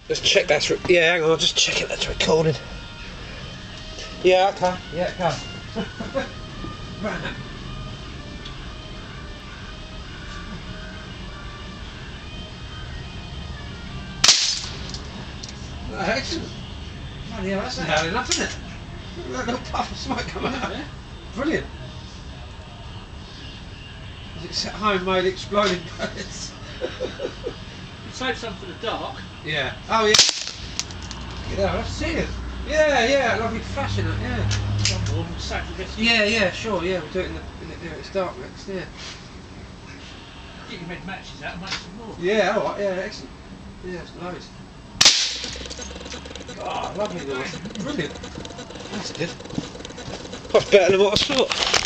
Let's check that's. Yeah, hang on. I'll just check it. That's recording. Yeah, okay. Yeah, go. Right. Oh, excellent. Bloody hell, that's loud enough, isn't it? Look at that little puff of smoke coming out. Yeah. Brilliant. It's homemade exploding pellets. Save some for the dark. Yeah. Oh yeah. Yeah, let's see it. Yeah, lovely flashing it. Yeah. Yeah, sure. Yeah, we'll do it in the it's dark next. Yeah. Get your red matches out and make some more. Yeah. All right. Yeah. Excellent. Yeah, it's loads. Oh, lovely noise. Brilliant. That's good. That's better than what I thought.